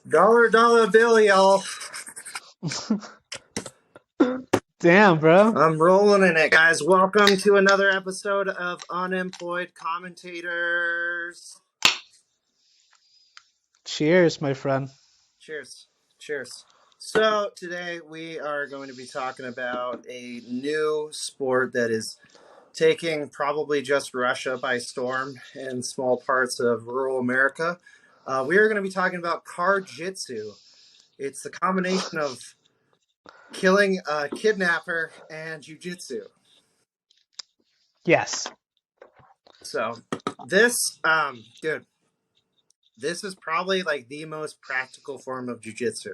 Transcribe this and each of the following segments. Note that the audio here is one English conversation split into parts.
Dollar bill, y'all. Damn, bro. I'm rolling in it, guys. Welcome to another episode of Unemployed Commentators. Cheers, my friend. Cheers. Cheers. So, today we are going to be talking about a new sport that is taking probably just Russia by storm and small parts of rural America. We are going to be talking about Car Jitsu. It's the combination of killing a kidnapper and jujitsu. Yes. So this, dude, this is probably like the most practical form of jujitsu.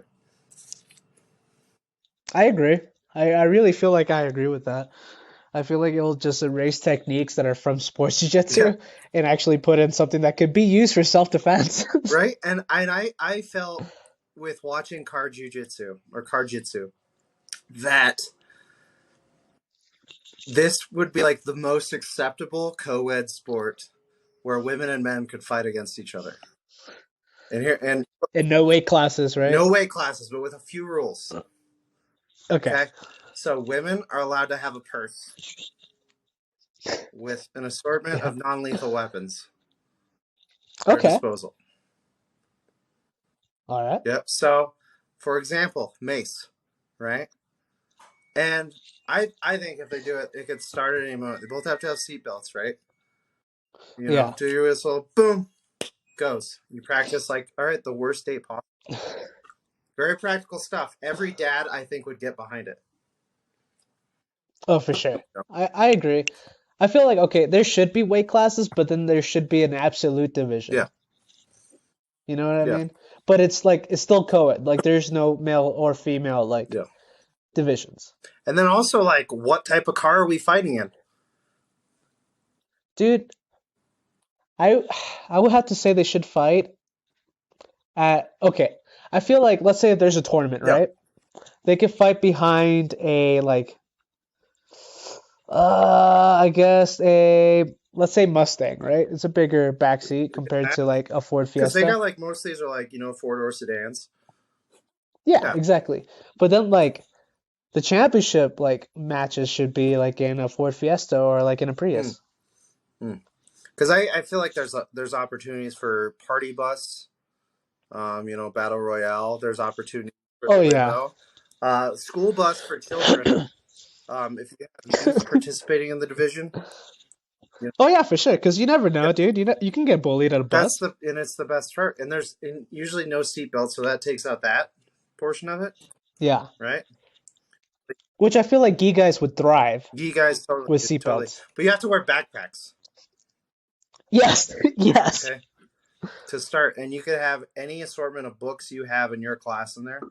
I agree. I really feel like I agree with that. I feel like it'll just erase techniques that are from sports jiu-jitsu and actually put in something that could be used for self-defense. Right? And I felt with watching Car Jiu-Jitsu or Car Jitsu that this would be like the most acceptable co-ed sport where women and men could fight against each other. And In no weight classes, right? no weight classes, but with a few rules. Okay. So women are allowed to have a purse with an assortment of non-lethal weapons at their disposal. All right. Yep. So, for example, mace, right? And I think if they do it, it could start at any moment. They both have to have seatbelts, right? You know, do your whistle, boom, goes. You practice like, all right, the worst date possible. Very practical stuff. Every dad, I think, would get behind it. Oh, for sure. I agree. I feel like, okay, there should be weight classes, but then there should be an absolute division. Yeah. You know what I mean? But it's like, it's still co-ed. Like, there's no male or female, like, divisions. And then also, like, what type of car are we fighting in? Dude, I would have to say they should fight at, okay, I feel like, let's say if there's a tournament, right? They could fight behind a, like, I guess let's say Mustang, right? It's a bigger backseat compared to like a Ford Fiesta. Because they got like, most of these are like, you know, four-door sedans. Yeah, exactly. But then like the championship like matches should be like in a Ford Fiesta or like in a Prius. Because I feel like there's opportunities for party bus, you know, battle royale. There's opportunities for window. School bus for children. If you have youth participating in the division. You know. Oh yeah, for sure. Because you never know, dude. You can get bullied at a bus. And it's the best part. And there's usually no seatbelt, so that takes out that portion of it. Yeah. Right. Which I feel like gi guys would thrive. Gi guys totally with seatbelts. Totally. But you have to wear backpacks. Yes. Yes. Okay. To start, and you could have any assortment of books you have in your class in there,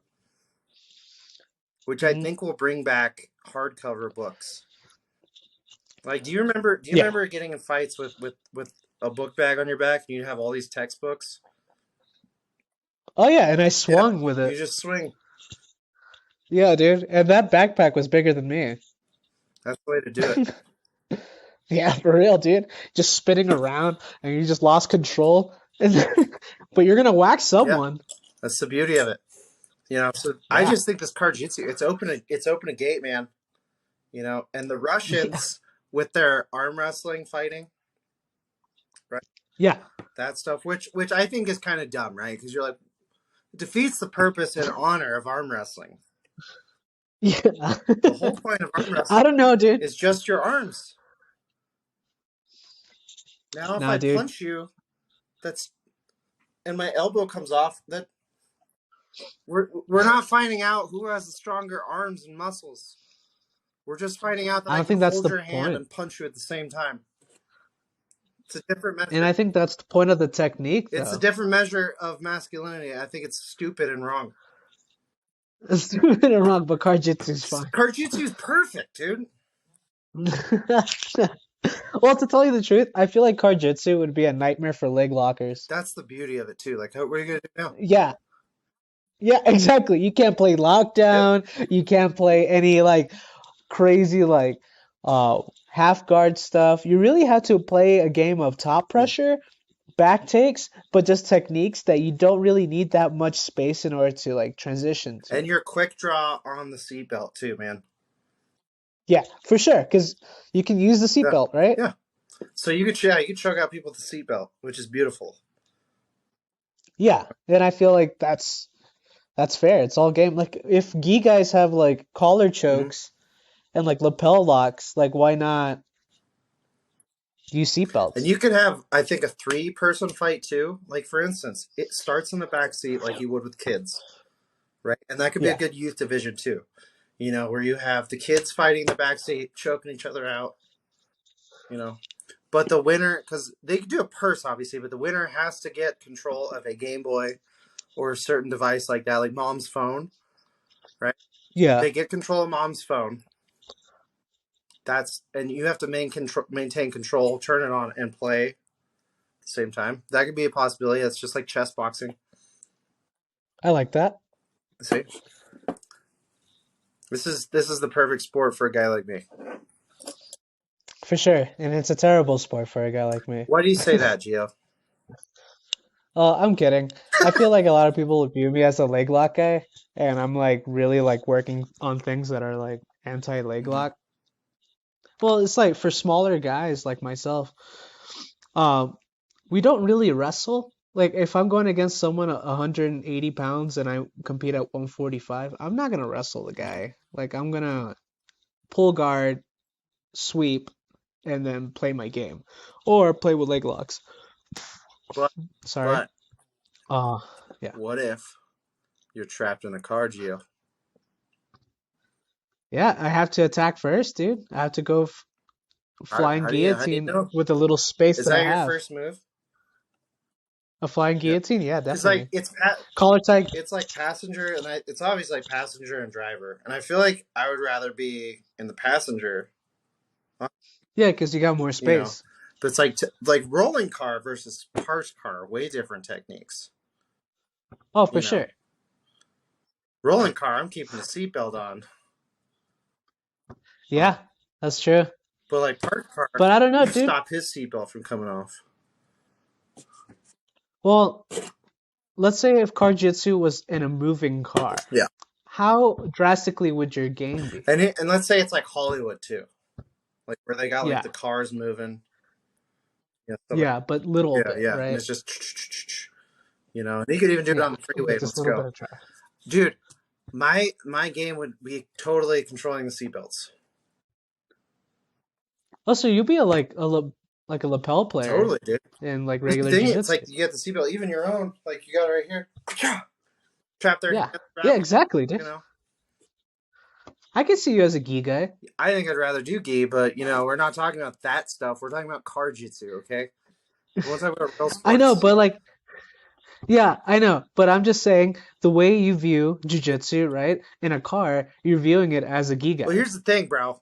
which I think will bring back hardcover books. Like, do you remember getting in fights with a book bag on your back and you have all these textbooks? Oh yeah, and I swung with it. You just swing. Yeah, dude. And that backpack was bigger than me. That's the way to do it. Yeah, for real, dude. Just spinning around and you just lost control. But you're gonna whack someone. Yeah. That's the beauty of it. You know, so I just think this Car Jitsu, it's open a gate, man. You know, and the Russians with their arm wrestling fighting, right? Yeah. That stuff, which I think is kind of dumb, right? Because you're like, it defeats the purpose and honor of arm wrestling. Yeah. The whole point of arm wrestling, I don't know, dude. Is just your arms. Now, if I punch you, and my elbow comes off, that we're not finding out who has the stronger arms and muscles. We're just finding out that I can hold your hand and punch you at the same time. It's a different measure. And I think that's the point of the technique, though. It's a different measure of masculinity. I think it's stupid and wrong. It's stupid and wrong, but Car Jitsu is fine. Car Jitsu is perfect, dude. Well, to tell you the truth, I feel like Car Jitsu would be a nightmare for leg lockers. That's the beauty of it, too. Like, what are you going to do now? Yeah. Yeah, exactly. You can't play lockdown. Yep. You can't play any, like, crazy, like, half guard stuff. You really have to play a game of top pressure back takes, but just techniques that you don't really need that much space in order to like transition to. And your quick draw on the seatbelt too, man. Yeah, for sure, because you can use the Yeah, seatbelt, right? yeah. So you could, yeah, you could choke out people with the seatbelt, which is beautiful. Yeah, and I feel like that's fair. It's all game. Like if gi guys have like collar Hmm. chokes and like lapel locks, like why not use And seatbelts? you could have, I think, a three-person fight too. Like for instance, it starts in the back seat like you would with kids, right? And that could be a Yeah, good youth division too. You know, where you have the kids fighting in the back seat, choking each other out. You know, but the winner, because they could do a purse obviously, but the winner has to get control of a Game Boy or a certain device like that, like mom's phone, right? yeah, They get control of mom's phone. That's and you have to maintain control, turn it on, and play at the same time. That could be a possibility. That's just like chess boxing. I like that See, this is the perfect sport for a guy like me. for sure, and it's a terrible sport for a guy like me. Why do you say that, Gio? I'm kidding. I feel like a lot of people view me as a leg lock guy, and I'm like really like working on things that are like anti-leg Mm-hmm. lock. Well, it's like for smaller guys like myself, um, we don't really wrestle. Like if I'm going against someone 180 pounds and I compete at 145, I'm not gonna wrestle the guy. Like I'm gonna pull guard, sweep, and then play my game, or play with leg locks. But Sorry. but Uh, yeah. what if you're trapped in a car, Gio? Yeah, I have to attack first, dude. I have to go flying How do you guillotine know? with the little space Is that I that your have. first move? A flying Yeah, guillotine? Yeah, because like definitely. Collar tie. it's like passenger, and it's always like passenger and driver, and I feel like I would rather be in the passenger, Yeah, because you got more you know. space. But it's like rolling car versus parked car, way different techniques, Oh, for you know. sure. Rolling car, I'm keeping the seatbelt on, Yeah, that's true. but like parked car, But I don't know, you dude. stop his seatbelt from coming off. Well, let's say if Car Jitsu was in a moving car, Yeah, how drastically would your game be? and let's say it's like Hollywood too, like where they got like Yeah, the cars moving, stuff like yeah, but little yeah, bit, yeah, and right? it's just and you could even do it Yeah, on the freeway. like just a Let's little bit go, of track. dude. My game would be totally controlling the seatbelts. Also, you'd be like a lapel player Totally, dude. in like This is the regular thing. It's jiu-jitsu. like you get the seatbelt, even your own. Like you got it right here. Trap their Yeah, hands yeah, around. exactly, dude. You know, I can see you as a gi guy. I think I'd rather do gi, but we're not talking about that stuff. We're talking about car jitsu. Okay, we'll talk about real I know, sports. but like, yeah, I know, but I'm just saying the way you view jiu-jitsu, right? In a car, you're viewing it as a gi Well, guy. here's the thing, bro.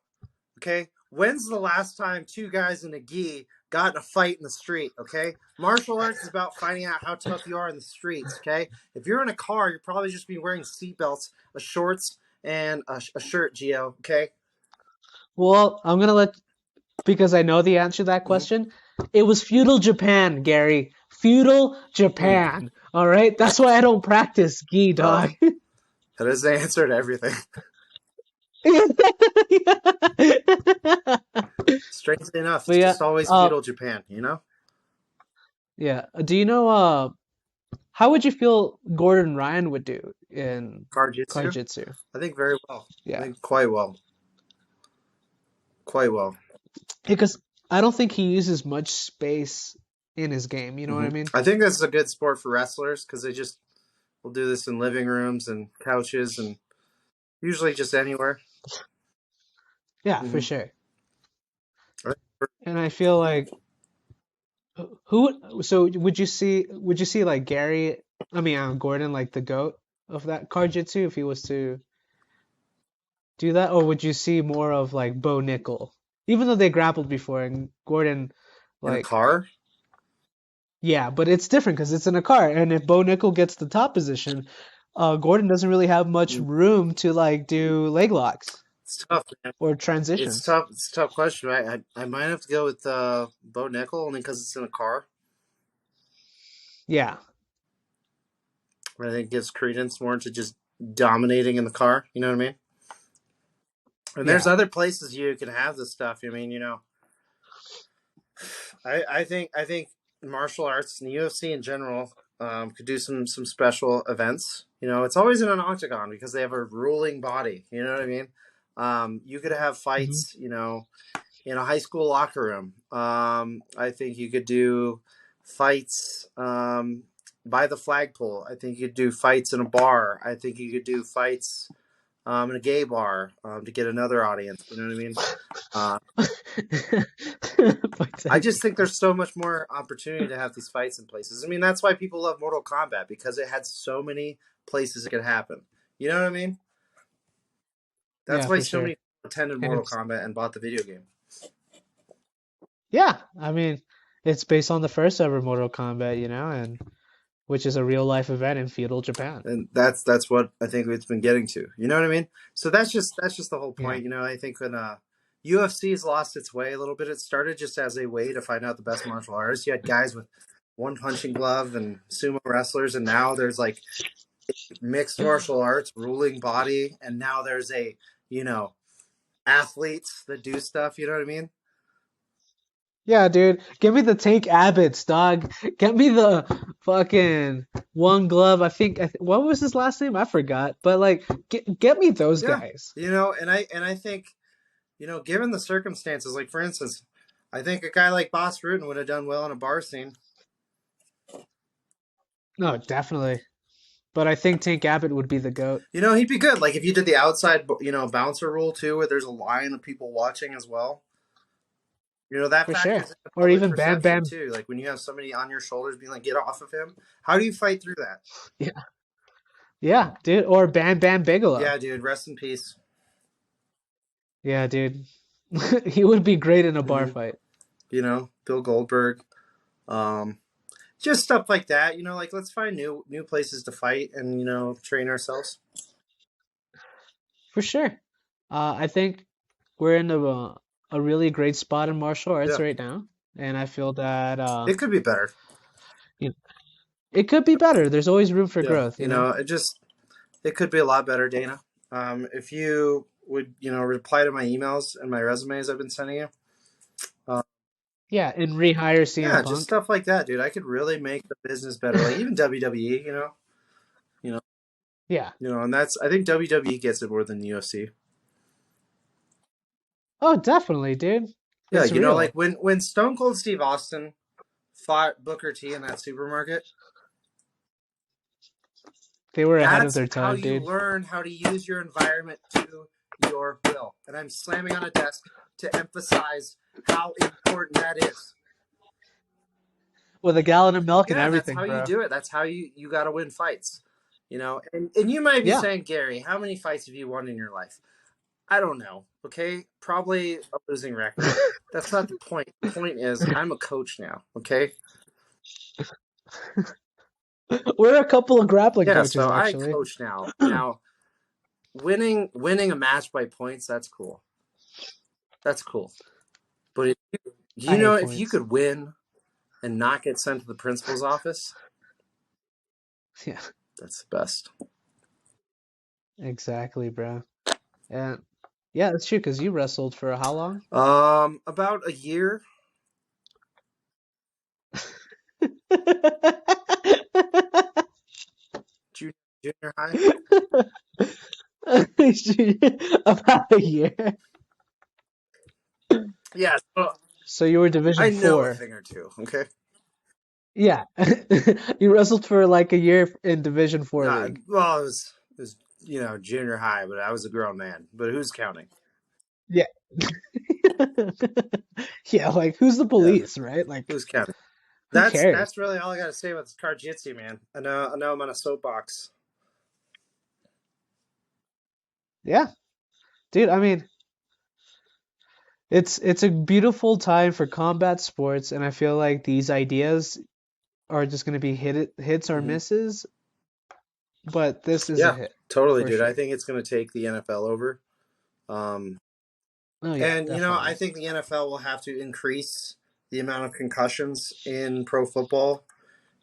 Okay, when's the last time two guys in a gi got in a fight in the street? Okay, martial arts is about finding out how tough you are in the streets. Okay, if you're in a car, you're probably just be wearing seatbelts, a shorts, and a shirt. Geo. Okay. Well, I'm gonna let because I know the answer to that Mm-hmm. question. It was feudal Japan, Gary. Feudal Mm. Japan. All right, that's why I don't practice gi, Well, dog. that is the answer to everything. Strangely enough, But it's yeah, just always feudal Japan. You know, yeah. Do you know how would you feel Gordon Ryan would do in car jitsu. Jitsu? I think very well. I Yeah. think quite well. Quite well. Because I don't think he uses much space in his game. You know what Hmm. I mean? I think this is a good sport for wrestlers because they just will do this in living rooms and couches and usually just anywhere. Yeah, for Hmm. sure. And I feel like so would you see like Gary, I mean Gordon like the goat of that card jitsu if he was to do that, or would you see more of like Bo Nickel? Even though they grappled before and Gordon In a like car, yeah, but it's different because it's in a car, and if Bo Nickel gets the top position, Gordon doesn't really have much room to like do leg locks it's tough, man. or It's transitions. tough. It's a tough question. I might have to go with Bo Nickel only because it's in a car. Yeah. I think gives credence more to just dominating in the car. You know what I mean? And there's Yeah. other places you can have this stuff. I mean, I think martial arts and the UFC in general could do some special events. It's always in an octagon because they have a ruling body. You know what I mean? You could have Hmm. fights, in a high school locker room. I think you could do fights by the flagpole. I think you could do fights in a bar. I think you could do fights in a gay bar to get another audience. You know what I mean? Uh, I just think there's so much more opportunity to have these fights in places. I mean, that's why people love Mortal Kombat because it had so many places it could happen. You know what I mean? That's Yeah, why for so sure. many people attended And Mortal it's Kombat and bought the video game. yeah, I mean, it's based on the first ever Mortal Kombat, and which is a real life event in feudal Japan. And that's what I think it's been getting to. You know what I mean? So that's just the whole Yeah. point. I think when UFC's lost its way a little bit, it started just as a way to find out the best martial artists. You had guys with one punching glove and sumo wrestlers, and now there's like mixed martial arts, ruling body, and now there's you know athletes that do stuff. You know what I mean? Yeah, dude. Give me the Tank Abbots, dog. Get me the fucking one glove. What was his last name? I forgot. But like, get me those Yeah. guys. And I think given the circumstances, like for instance, I think a guy like Boss Rutan would have done well in a bar scene. No, definitely. But I think Tank Abbott would be the GOAT He'd be good. Like if you did the outside, bouncer rule too, where there's a line of people watching as well. That for sure. factors into Or public even Bam perception Bam. too. Like when you have somebody on your shoulders being like, "Get off of him." How do you fight through that? Yeah, yeah, dude. Or Bam Bam Bigelow. Yeah, dude. Rest in peace. Yeah, dude. He would be great in a bar hmm fight. Bill Goldberg. Um, just stuff like that. Like let's find new places to fight and train ourselves. For sure. I think we're in a really great spot in martial arts Yeah, right now, and I feel that it could be better. you know, it could be better. There's always room for Yeah, growth, you know? it could be a lot better, Dana. If you would reply to my emails and my resumes I've been sending you. Uh, Yeah, and rehire CM yeah, just Punk. stuff like that, dude. I could really make the business better. Like even WWE, you know, Yeah. and I think WWE gets it more than the UFC. Oh, definitely, dude. Yeah, It's like real. when Stone Cold Steve Austin fought Booker T in that supermarket, They were ahead of that's their how time, you dude. learn how to use your environment to your will. And I'm slamming on a desk to emphasize how important that is. With a gallon of milk and Yeah, and that's everything, how you bro. do it. That's how you got to win fights. And you might be Yeah. saying, Gary, how many fights have you won in your life? I don't know. Okay, probably a losing record. That's not the point. The point is, I'm a coach now. Okay. We're a couple of grappling Yeah, coaches, so I actually. coach now. Now, winning a match by points, that's cool. That's cool. But I hate if you points. could win and not get sent to the principal's office, Yeah, that's the best. exactly, bro. And yeah, that's true, because you wrestled for how long? About a year, junior, junior high. About a year. Yeah, so So you were I Division know a 4. thing or two. Okay. Yeah. You wrestled for like a year in Division 4 league. Well, it was junior high, but I was a grown man. But who's counting? Yeah. Yeah, like who's the Yeah, police, right? Like who's counting? who That's cares? really all I got to say about this Car Jitsu, man. I know I'm on a soapbox. Yeah. Dude, I mean, it's a beautiful time for combat sports, and I feel like these ideas are just going to be hits or hmm misses, but this is a Yeah, hit totally, for dude. I sure. think it's going to take the NFL over. Um, Oh yeah, and I definitely. think the NFL will have to increase the amount of concussions in pro football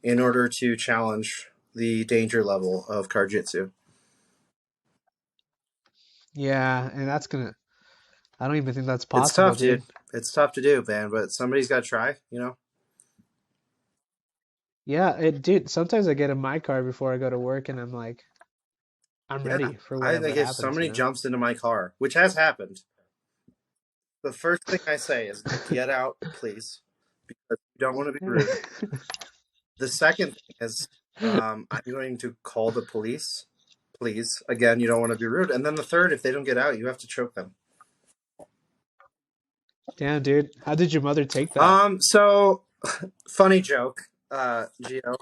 in order to challenge the danger level of Car Jitsu. Yeah, and I don't even think that's It's possible, tough, dude. dude. It's tough to do, man, but somebody's got to try, you know? Yeah, dude, sometimes I get in my car before I go to work and I'm like, I'm Yeah. ready for I whatever think if happens, you somebody know? jumps into my car, which has happened, the first thing I say is, get out, please, because you don't want to be rude. The second thing is, I'm going to call the police, please. Again, you don't want to be rude. And then the third, if they don't get out, you have to choke them. Damn, dude. How did your mother take that? So funny joke, Gio.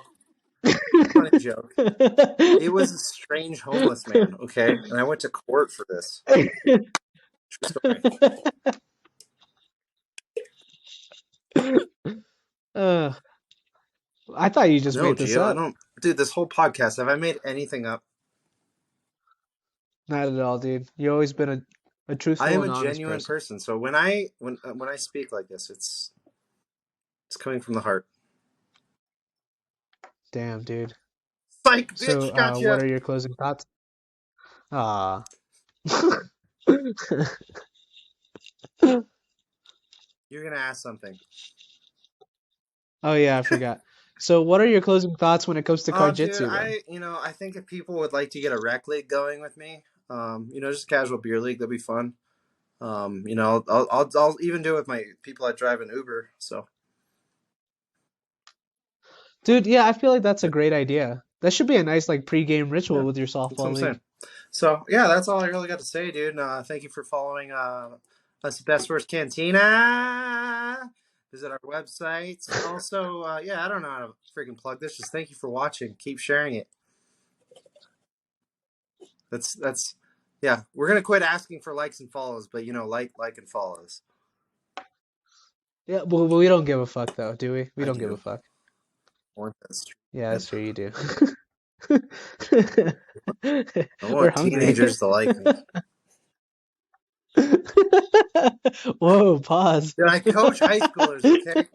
Funny joke. It was a strange homeless man, okay? And I went to court for this. True story. Uh, I thought you just No, made this Gio, I up. don't. Dude, this whole podcast, have I made anything up? Not at all, dude. You've always been a I am truthful a and honest genuine person. person. So when I speak like this, it's coming from the heart. Damn, dude. Psych, So, bitch, what gotcha. are your closing thoughts? Ah. You're gonna ask something. Oh yeah, I forgot. So, what are your closing thoughts when it comes to Car Dude, Jitsu then? I think if people would like to get a rec league going with me, just casual beer league, that'd be fun. I'll even do it with my people that drive an Uber. So Dude, yeah, I feel like that's a yeah, great idea. That should be a nice like pre-game yeah, ritual with your that's what softball I'm league. saying. So yeah, that's all I really got to say, dude. Thank you for following us at Best Worst Cantina. Visit our website. Also, yeah, I don't know how to freaking plug this. Just thank you for watching. Keep sharing it. That's yeah. We're gonna quit asking for likes and follows, but like and follows. Yeah, but we don't give a fuck though, do we? We I don't give a do. fuck. I want this. Yeah, that's true, you do. I We're want hungry. teenagers to like me. Whoa, pause. Dude, I coach high schoolers. Okay,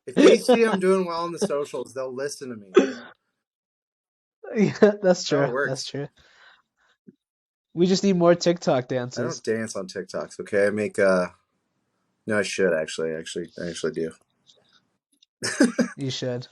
if they see I'm doing well in the socials, they'll listen to me. Yeah, that's That's how true. it That's works. true. We just need more TikTok I don't dances. dance on TikToks. Okay, I make no, I should actually. I actually do. You should.